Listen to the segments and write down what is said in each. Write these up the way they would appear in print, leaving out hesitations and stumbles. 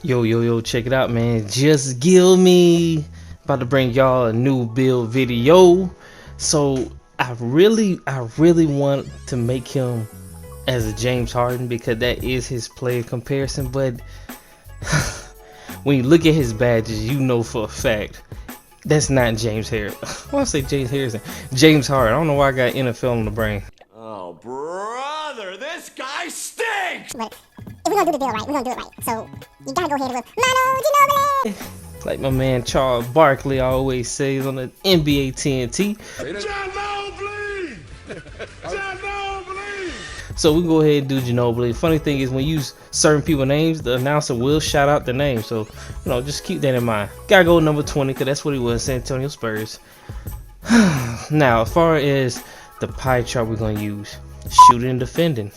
Yo, check it out, man. Just Gill me. About to bring y'all a new build video. So I really want to make him as a James Harden because that is his player comparison. But when you look at his badges, you know for a fact that's not James Harrison. I want to say James Harrison. James Harden. I don't know why I got NFL on the brain. Oh, brother, this guy stinks! But if we're gonna do the deal right, we're gonna do it right. So you gotta go ahead with MANU. Like my man Charles Barkley always says on the NBA2K21. Ginobili! So we go ahead and do Ginobili. Funny thing is when you use certain people's names, the announcer will shout out the name. So, just keep that in mind. Gotta go number 20 because that's what he was, San Antonio Spurs. Now, as far as the pie chart we're going to use, shooting and defending.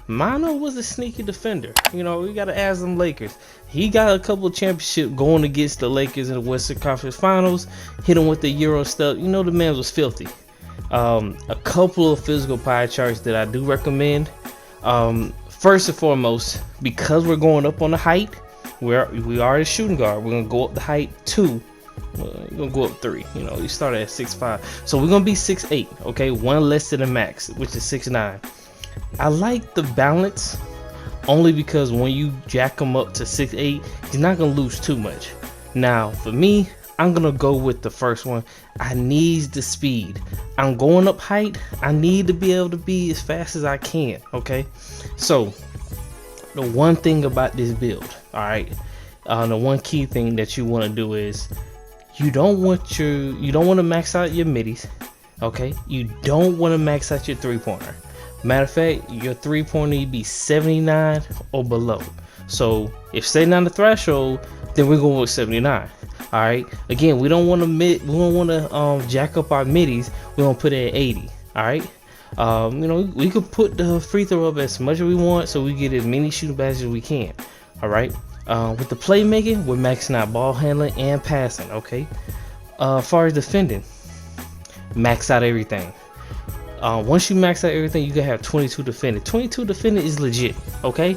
MANU was a sneaky defender. We got to ask them Lakers. He got a couple of championships going against the Lakers in the Western Conference Finals. Hit him with the Euro stuff. The man was filthy. A couple of physical pie charts that I do recommend. First and foremost, because we're going up on the height, we are a shooting guard. We're going to go up the height 2. We're gonna go up 3. You started at 6'5", so we're gonna be 6'8". Okay, one less than the max, which is 6'9". I like the balance only because when you jack him up to 6'8", he's not gonna lose too much. Now for me, I'm gonna go with the first one. I need the speed. I'm going up height. I need to be able to be as fast as I can. Okay, so the one thing about this build, all right, the one key thing that you want to do is you don't want to max out your middies. Okay, you don't want to max out your three-pointer. Matter of fact, your three-pointer need to be 79 or below. So if 79 the threshold, then we're going with 79. All right, again, we don't want to jack up our middies. We're gonna put it at 80. All right, we could put the free throw up as much as we want so we get as many shooting badges as we can. All right. With the playmaking, we're maxing out ball handling and passing. Okay. As far as defending, max out everything. Once you max out everything, you can have 22 defending. 22 defending is legit. Okay,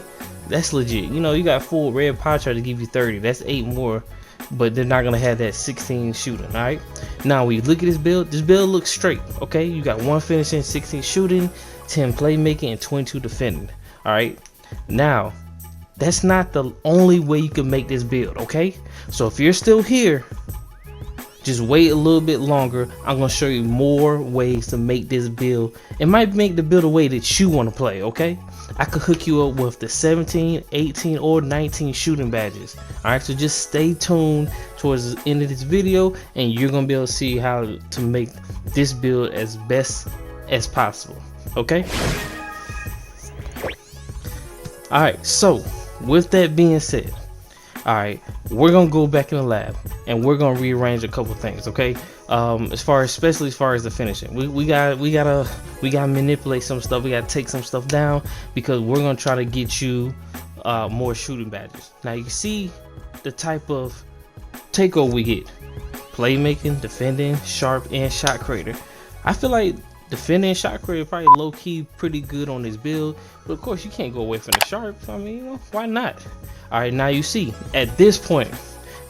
that's legit. You got full red pie chart to give you 30. That's 8 more, but they're not gonna have that 16 shooting. All right. Now when you look at this build looks straight. Okay, you got 1 finishing, 16 shooting, 10 playmaking, and 22 defending. All right. Now, that's not the only way you can make this build, okay? So if you're still here, just wait a little bit longer. I'm gonna show you more ways to make this build. It might make the build a way that you want to play, okay? I could hook you up with the 17, 18, or 19 shooting badges. Alright, so just stay tuned towards the end of this video and you're gonna be able to see how to make this build as best as possible, okay? Alright, so with that being said, all right, we're gonna go back in the lab and we're gonna rearrange a couple things. Okay, especially as far as the finishing, we gotta manipulate some stuff. We gotta take some stuff down because we're gonna try to get you more shooting badges. Now you see the type of takeover we get: playmaking, defending, sharp, and shot creator. I feel like defending and shot creator probably low key pretty good on this build, but of course you can't go away from the sharp. I mean, why not? All right, now you see at this point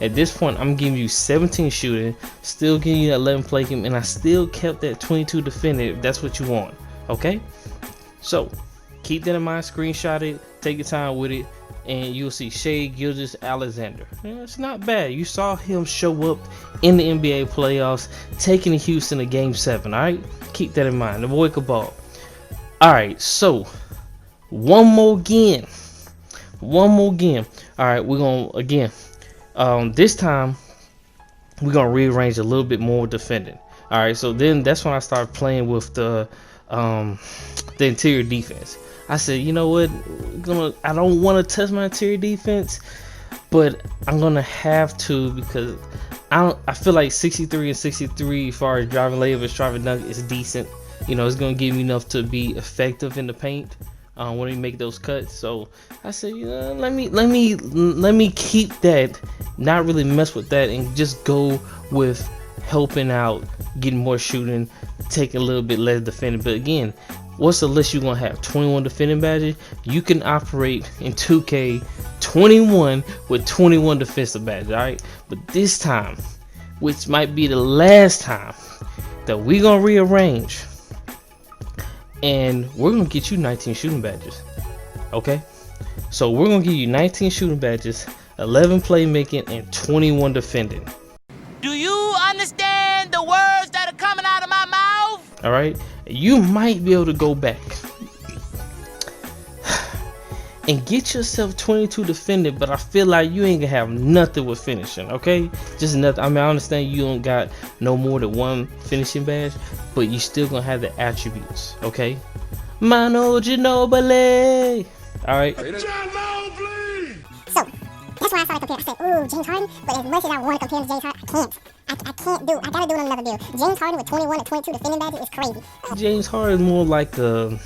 I'm giving you 17 shooting, still giving you 11 playmaking, and I still kept that 22 defending if that's what you want. Okay, so keep that in mind, screenshot it, take your time with it, and you'll see Shai Gilgeous-Alexander. It's not bad. You saw him show up in the NBA playoffs, taking Houston to Game 7. All right, keep that in mind. The boy could ball. All right, so one more game. All right, we're gonna again. This time we're gonna rearrange a little bit more defending. All right, so then that's when I started playing with the interior defense. I said, you know what? I don't want to touch my interior defense, but I'm gonna have to because I feel like 63 and 63 as far as driving layup, driving dunk is decent. It's gonna give me enough to be effective in the paint when we make those cuts. So I said, let me keep that, not really mess with that, and just go with helping out, getting more shooting, taking a little bit less defending. But again, what's the list you're gonna have? 21 defending badges. You can operate in 2K 21 with 21 defensive badges, alright? But this time, which might be the last time that we're gonna rearrange, and we're gonna get you 19 shooting badges. Okay? So we're gonna give you 19 shooting badges, 11 playmaking, and 21 defending. Do you understand the words that are coming out of my mouth? Alright? You might be able to go back and get yourself 22 defending, but I feel like you ain't gonna have nothing with finishing, okay? Just nothing. I mean, I understand you don't got no more than one finishing badge, but you still gonna have the attributes, okay? MANU Ginobili. Alright. So, that's why I started comparing. I said, ooh, James Harden, but as much as I want to compare him to James Harden, I can't do it. I gotta do it on another bill. James Harden with 21 or 22 defending badges is crazy. James Harden is more like a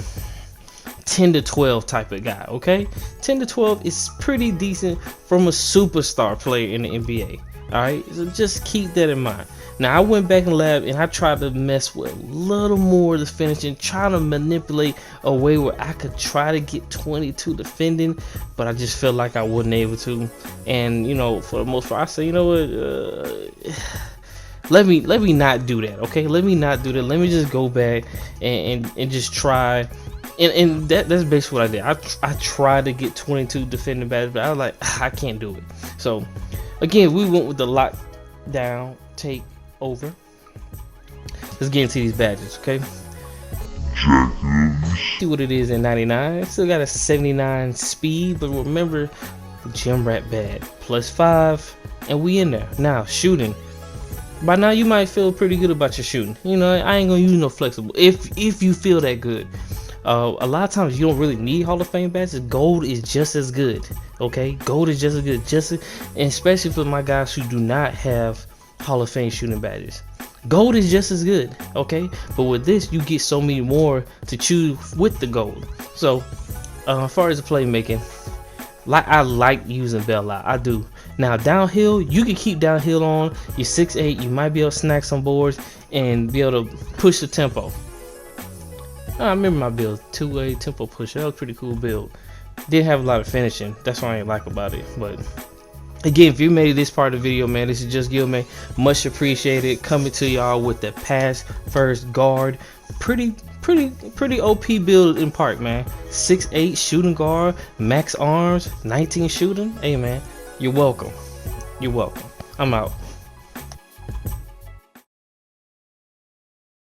10 to 12 type of guy, okay? 10 to 12 is pretty decent from a superstar player in the NBA, alright? So just keep that in mind. Now, I went back in the lab and I tried to mess with a little more of the finishing, trying to manipulate a way where I could try to get 22 defending, but I just felt like I wasn't able to. And, you know, for the most part, I said, you know what, let me not do that, okay? Let me not do that. Let me just go back and just try. And that's basically what I did. I tried to get 22 defending badges, but I was like, I can't do it. So again, we went with the lockdown take over. Let's get into these badges, okay? See what it is in 99. Still got a 79 speed, but remember, gym rat bad. +5, and we in there. Now, shooting. By now you might feel pretty good about your shooting. You know, I ain't gonna use no flexible. If you feel that good. A lot of times you don't really need Hall of Fame badges. Gold is just as good, okay? Gold is just as good, and especially for my guys who do not have Hall of Fame shooting badges. Gold is just as good, okay? But with this, you get so many more to choose with the gold. So, as far as the playmaking, I like using Bell out. I do. Now downhill, you can keep downhill on. You're 6'8", you might be able to snack some boards and be able to push the tempo. I remember my build, 2-way tempo pusher. That was a pretty cool build. Didn't have a lot of finishing. That's what I ain't like about it. But again, if you made this part of the video, man, this is just Gil, man. Much appreciated. Coming to y'all with the pass first guard. Pretty OP build in part, man. 6'8" shooting guard, max arms, 19 shooting. Hey, man, you're welcome. You're welcome. I'm out.